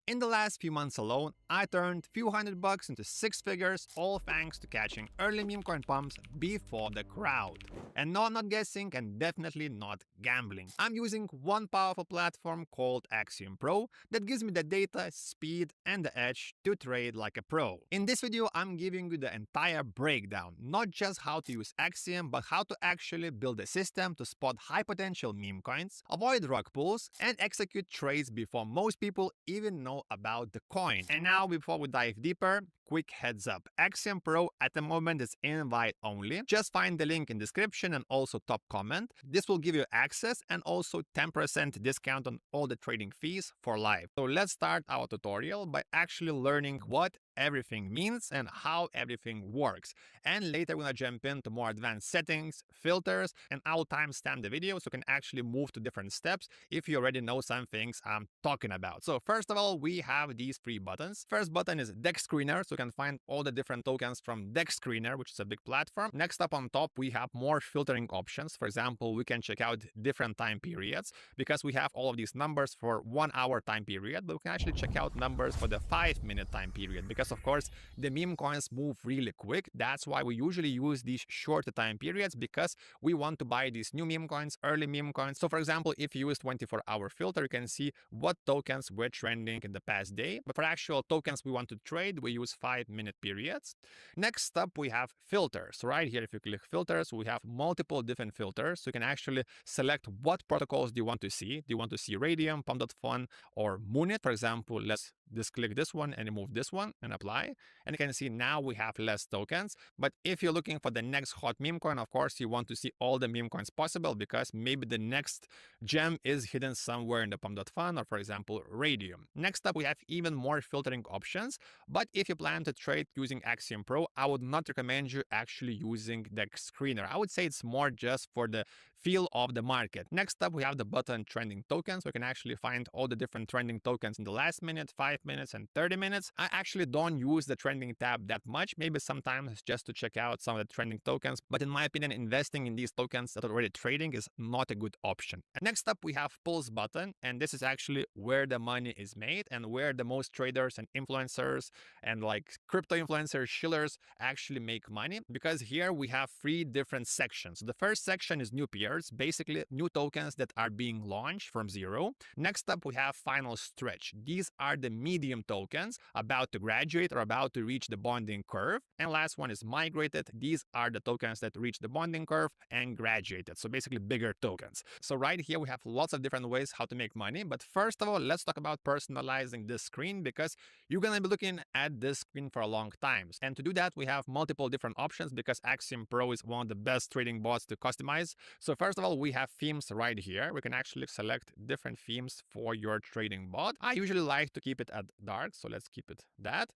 In the last few months alone, I turned few $100 into six figures, all thanks to catching early meme coin pumps before the crowd. And no, I'm not guessing and definitely not gambling. I'm using one powerful platform called Axiom Pro that gives me the data, speed, and the edge to trade like a pro. In this video, I'm giving you the entire breakdown, not just how to use Axiom, but how to actually build a system to spot high potential meme coins, avoid rug pulls, and execute trades before most people even know about the coin. And now, before we dive deeper, quick heads up. Axiom Pro at the moment is invite only. Just find the link in description and also top comment. This will give you access and also 10% discount on all the trading fees for life. So let's start our tutorial by actually learning what everything means and how everything works. And later we're gonna jump into more advanced settings, filters, and I'll timestamp the video so you can actually move to different steps if you already know some things I'm talking about. So first of all, we have these three buttons. First button is Deck Screener, so you can find all the different tokens from Deck Screener, which is a big platform. Next up on top, we have more filtering options. For example, we can check out different time periods because we have all of these numbers for 1 hour time period, but we can actually check out numbers for the 5-minute time period because of course the meme coins move really quick. That's why we usually use these shorter time periods because we want to buy these new meme coins, early meme coins. So for example, if you use 24-hour filter, you can see what tokens were trending in the past day. But for actual tokens we want to trade, we use 5-minute periods. Next up, we have filters. Right here, if you click filters, we have multiple different filters. So you can actually select what protocols do you want to see. Do you want to see Raydium, Pump.fun, or Moonit? For example, let's just click this one and remove this one and apply. And you can see now we have less tokens. But if you're looking for the next hot meme coin, of course, you want to see all the meme coins possible because maybe the next gem is hidden somewhere in the Pump.fun or, for example, Raydium. Next up, we have even more filtering options. But if you plan to trade using Axiom Pro, I would not recommend you actually using the screener. I would say it's more just for the feel of the market. Next up, we have the button trending tokens. We can actually find all the different trending tokens in the last minute, 5 minutes, and 30 minutes. I actually don't use the trending tab that much, maybe sometimes just to check out some of the trending tokens. But in my opinion, investing in these tokens that are already trading is not a good option. Next up, we have Pulse button, and this is actually where the money is made and where the most traders and influencers and like crypto influencers, shillers actually make money, because here we have three different sections. The first section is new peers, basically new tokens that are being launched from zero. Next up, we have final stretch. These are the medium tokens about to graduate or about to reach the bonding curve. And last one is migrated. These are the tokens that reach the bonding curve and graduated. So basically bigger tokens. So right here, we have lots of different ways how to make money. But first of all, let's talk about personalizing this screen because you're going to be looking at this screen for a long time. And to do that, we have multiple different options because Axiom Pro is one of the best trading bots to customize. So first of all, we have themes right here. We can actually select different themes for your trading bot. I usually like to keep it at dark, so let's keep it that.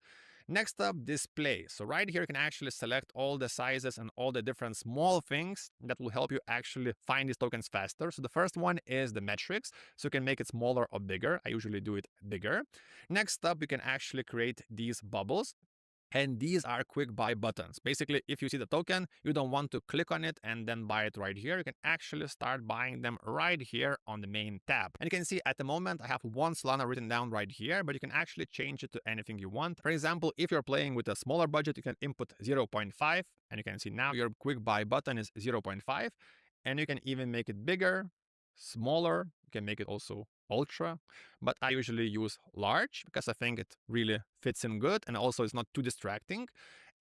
Next up, display. So right here, you can actually select all the sizes and all the different small things that will help you actually find these tokens faster. So the first one is the metrics. So you can make it smaller or bigger. I usually do it bigger. Next up, you can actually create these bubbles. And these are quick buy buttons. Basically, if you see the token, you don't want to click on it and then buy it right here. You can actually start buying them right here on the main tab. And you can see at the moment, I have 1 Solana written down right here, but you can actually change it to anything you want. For example, if you're playing with a smaller budget, you can input 0.5. And you can see now your quick buy button is 0.5. And you can even make it bigger, smaller. You can make it also ultra, but I usually use large because I think it really fits in good and also it's not too distracting.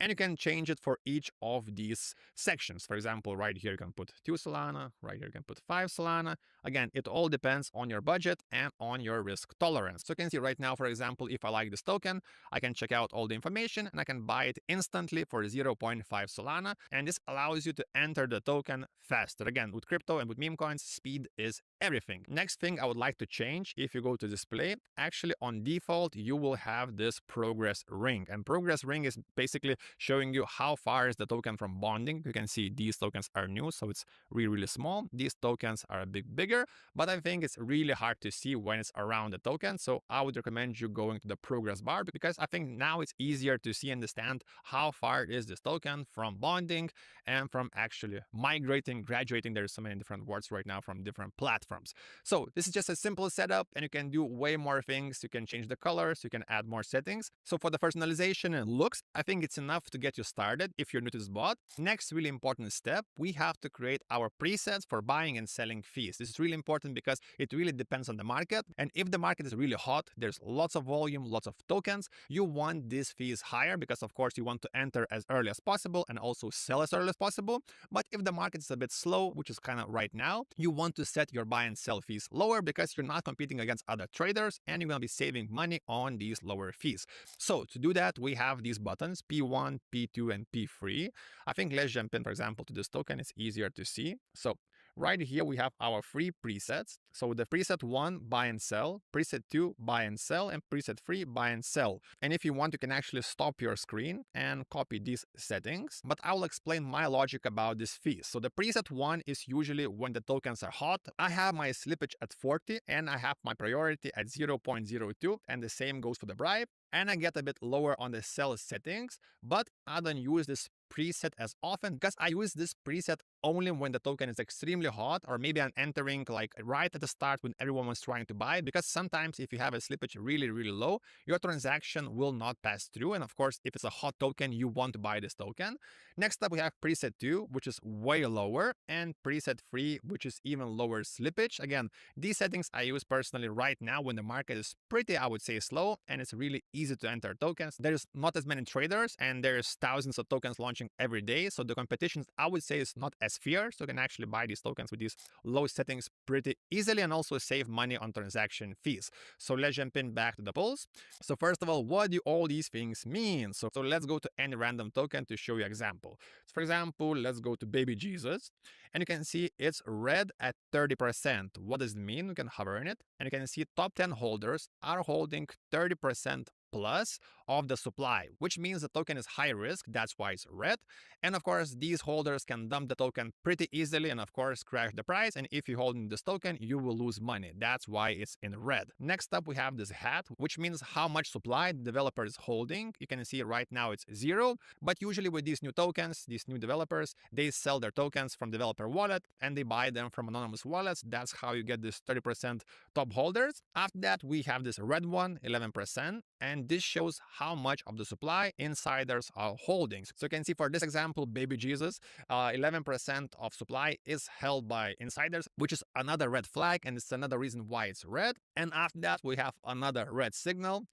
And you can change it for each of these sections. For example, right here you can put 2 Solana, right here you can put 5 Solana. Again, it all depends on your budget and on your risk tolerance. So you can see right now, for example, if I like this token, I can check out all the information and I can buy it instantly for 0.5 Solana. And this allows you to enter the token faster. Again, with crypto and with meme coins, speed is everything. Next thing I would like to change, if you go to display, actually on default, you will have this progress ring. And progress ring is basically showing you how far is the token from bonding. You can see these tokens are new, so it's really, really small. These tokens are a bit bigger, but I think it's really hard to see when it's around the token. So I would recommend you going to the progress bar, because I think now it's easier to see and understand how far is this token from bonding and from actually migrating, graduating. There's so many different words right now from different platforms. So this is just a simple setup, and you can do way more things. You can change the colors, you can add more settings. So for the personalization and looks, I think it's enough to get you started if you're new to this bot. Next really important step, we have to create our presets for buying and selling fees. This is really important because it really depends on the market. And if the market is really hot, there's lots of volume, lots of tokens, you want these fees higher because of course you want to enter as early as possible and also sell as early as possible. But if the market is a bit slow, which is kind of right now, you want to set your buy and sell fees lower because you're not competing against other traders and you're going to be saving money on these lower fees. So to do that, we have these buttons P1, P2, and P3. I think let's jump in, for example, to this token. It's easier to see. So right here, we have our three presets. So the preset 1, buy and sell, preset 2, buy and sell, and preset 3, buy and sell. And if you want, you can actually stop your screen and copy these settings, but I will explain my logic about this fees. So the preset 1 is usually when the tokens are hot. I have my slippage at 40 and I have my priority at 0.02, and the same goes for the bribe. And I get a bit lower on the sell settings, but I don't use this preset as often because I use this preset only when the token is extremely hot, or maybe I'm entering like right at the start when everyone was trying to buy, because sometimes if you have a slippage really, really low, your transaction will not pass through. And of course, if it's a hot token, you want to buy this token. Next up, we have preset 2, which is way lower, and preset 3, which is even lower slippage. Again, these settings I use personally right now when the market is pretty, I would say, slow, and it's really easy to enter tokens. There's not as many traders, and there's thousands of tokens launching every day. So the competition, I would say, is not as fierce. So you can actually buy these tokens with these low settings pretty easily and also save money on transaction fees. So let's jump in back to the Pulse. So first of all, what do all these things mean? So let's go to any random token to show you example. So for example, let's go to Baby Jesus, and you can see it's red at 30%. What does it mean? You can hover in it, and you can see top 10 holders are holding 30% plus of the supply, which means the token is high risk. That's why it's red. And of course, these holders can dump the token pretty easily and of course crash the price. And if you hold in this token, you will lose money. That's why it's in red. Next up, we have this hat, which means how much supply the developer is holding. You can see right now it's 0, but usually with these new tokens, these new developers, they sell their tokens from developer wallet and they buy them from anonymous wallets. That's how you get this 30% top holders. After that, we have this red one, 11%, and this shows how much of the supply insiders are holding. So you can see for this example, Baby Jesus, 11% of supply is held by insiders, which is another red flag, and it's another reason why it's red. And after that, we have another red signal.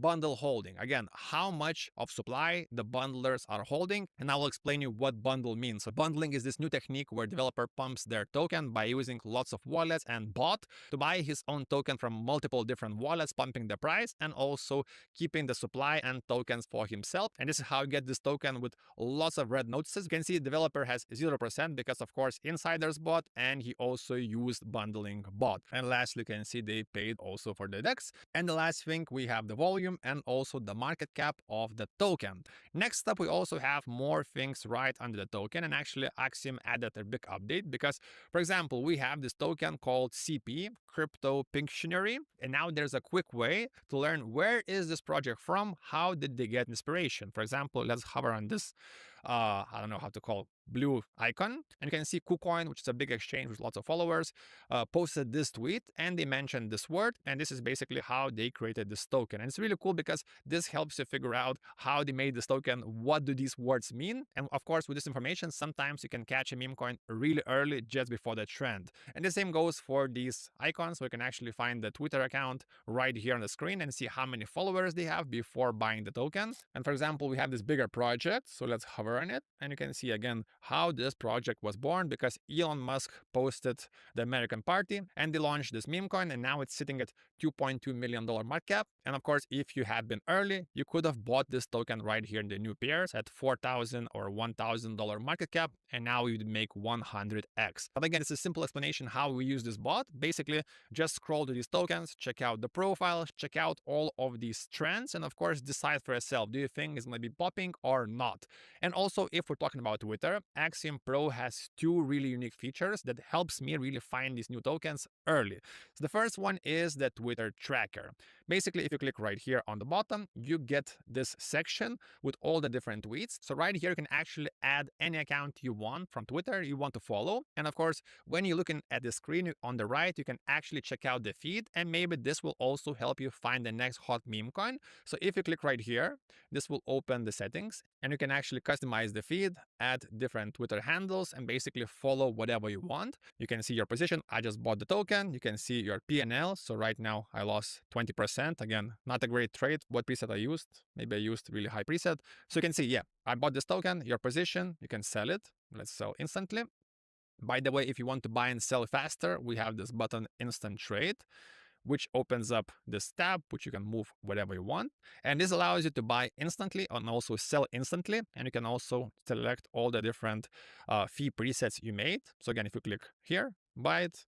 Bundle holding. Again, how much of supply the bundlers are holding, and I will explain you what bundle means. So bundling is this new technique where developer pumps their token by using lots of wallets and bot to buy his own token from multiple different wallets, pumping the price and also keeping the supply and tokens for himself. And this is how you get this token with lots of red notices. You can see the developer has 0% because of course insiders bot, and he also used bundling bot. And lastly, you can see they paid also for the DEX. And the last thing, we have the volume and also the market cap of the token. Next up, we also have more things right under the token, and actually Axiom added a big update because, for example, we have this token called CP, Crypto Pictionary, and now there's a quick way to learn where is this project from, how did they get inspiration. For example, let's hover on this, I don't know how to call blue icon, and you can see KuCoin, which is a big exchange with lots of followers, posted this tweet and they mentioned this word, and this is basically how they created this token. And it's really cool because this helps you figure out how they made this token, what do these words mean, and of course with this information sometimes you can catch a meme coin really early just before the trend. And the same goes for these icons, so you can actually find the Twitter account right here on the screen and see how many followers they have before buying the token. And for example, we have this bigger project, so let's hover earn it. And you can see again how this project was born, because Elon Musk posted the American party and they launched this meme coin, and now it's sitting at $2.2 million market cap. And of course, if you had been early, you could have bought this token right here in the new pairs at $4,000 or $1,000 market cap, and now you'd make 100x. But again, it's a simple explanation how we use this bot. Basically, just scroll to these tokens, check out the profiles, check out all of these trends, and of course, decide for yourself, do you think it's going to be popping or not? And also, if we're talking about Twitter, Axiom Pro has two really unique features that helps me really find these new tokens early. So the first one is the Twitter tracker. Basically, if you click right here on the bottom, you get this section with all the different tweets. So right here, you can actually add any account you want from Twitter you want to follow. And of course, when you're looking at the screen on the right, you can actually check out the feed, and maybe this will also help you find the next hot meme coin. So if you click right here, this will open the settings, and you can actually customize the feed, add different Twitter handles, and basically follow whatever you want. You can see your position. I just bought the token. You can see your P&L. So right now I lost 20%. Again, not a great trade. What preset I used? Maybe I used really high preset. So you can see, yeah, I bought this token, your position, you can sell it. Let's sell instantly. By the way, if you want to buy and sell faster, we have this button Instant Trade, which opens up this tab, which you can move whatever you want. And this allows you to buy instantly and also sell instantly. And you can also select all the different fee presets you made. So again, if you click here, buy it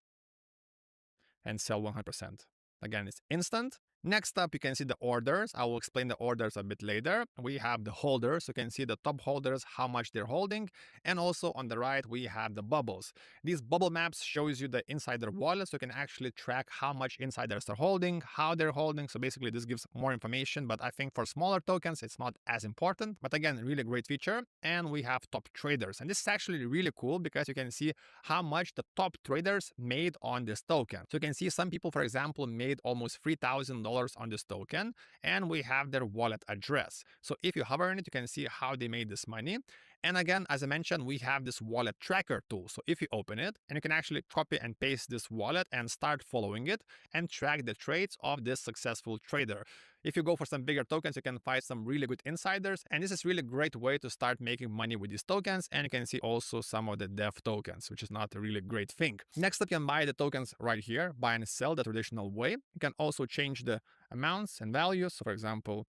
and sell 100%. Again, it's instant. Next up, you can see the orders. I will explain the orders a bit later. We have the holders. You can see the top holders, how much they're holding. And also on the right, we have the bubbles. These bubble maps shows you the insider wallet. So you can actually track how much insiders are holding, how they're holding. So basically this gives more information, but I think for smaller tokens, it's not as important. But again, really great feature. And we have top traders. And this is actually really cool because you can see how much the top traders made on this token. So you can see some people, for example, made almost $3,000 on this token, and we have their wallet address. So if you hover on it, you can see how they made this money. And again, as I mentioned, we have this wallet tracker tool. So if you open it, and you can actually copy and paste this wallet and start following it and track the trades of this successful trader. If you go for some bigger tokens, you can find some really good insiders. And this is really a great way to start making money with these tokens. And you can see also some of the dev tokens, which is not a really great thing. Next up, you can buy the tokens right here, buy and sell the traditional way. You can also change the amounts and values. So for example,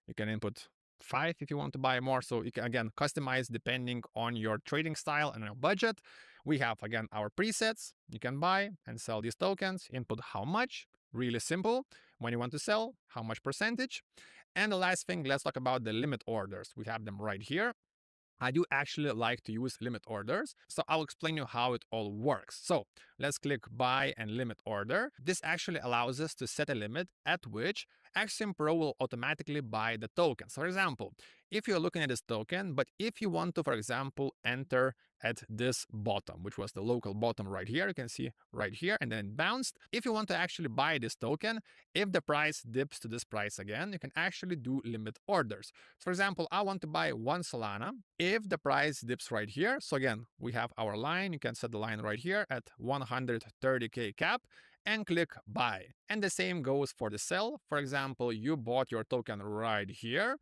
you can input 5 if you want to buy more. So you can again customize depending on your trading style and your budget. We have again our presets. You can buy and sell these tokens, input how much, really simple. When you want to sell, how much percentage. And the last thing, let's talk about the limit orders. We have them right here. I do actually like to use limit orders, so I'll explain you how it all works. So let's click buy and limit order. This actually allows us to set a limit at which Axiom Pro will automatically buy the token. So for example, if you're looking at this token, but if you want to, for example, enter at this bottom, which was the local bottom right here, you can see right here, and then it bounced. If you want to actually buy this token, if the price dips to this price again, you can actually do limit orders. So for example, I want to buy 1 Solana. If the price dips right here, so again, we have our line, you can set the line right here at 130K cap, and click buy. And the same goes for the sell. For example, you bought your token right here,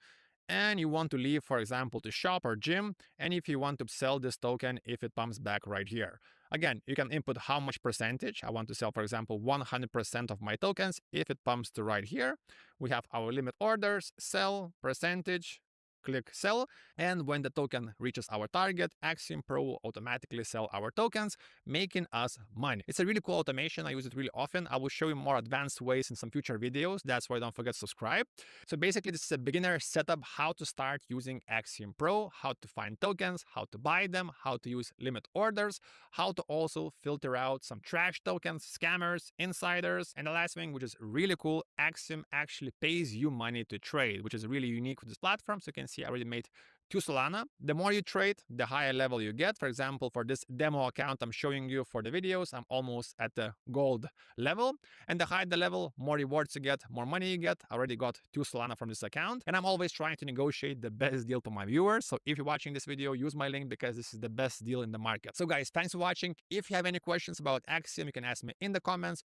and you want to leave, for example, to shop or gym, and if you want to sell this token if it pumps back right here. Again, you can input how much percentage. I want to sell, for example, 100% of my tokens if it pumps to right here. We have our limit orders, sell, percentage, click sell, and when the token reaches our target, Axiom Pro will automatically sell our tokens, making us money. It's a really cool automation. I use it really often. I will show you more advanced ways in some future videos. That's why don't forget to subscribe. So basically, this is a beginner setup, how to start using Axiom Pro, how to find tokens, how to buy them, how to use limit orders, how to also filter out some trash tokens, scammers, insiders. And the last thing, which is really cool, Axiom actually pays you money to trade, which is really unique with this platform. So you can see I already made 2 Solana. The more you trade, the higher level you get. For example, for this demo account I'm showing you for the videos, I'm almost at the gold level. And the higher the level, more rewards you get, more money you get. I already got 2 Solana from this account. And I'm always trying to negotiate the best deal for my viewers. So if you're watching this video, use my link because this is the best deal in the market. So guys, thanks for watching. If you have any questions about Axiom, you can ask me in the comments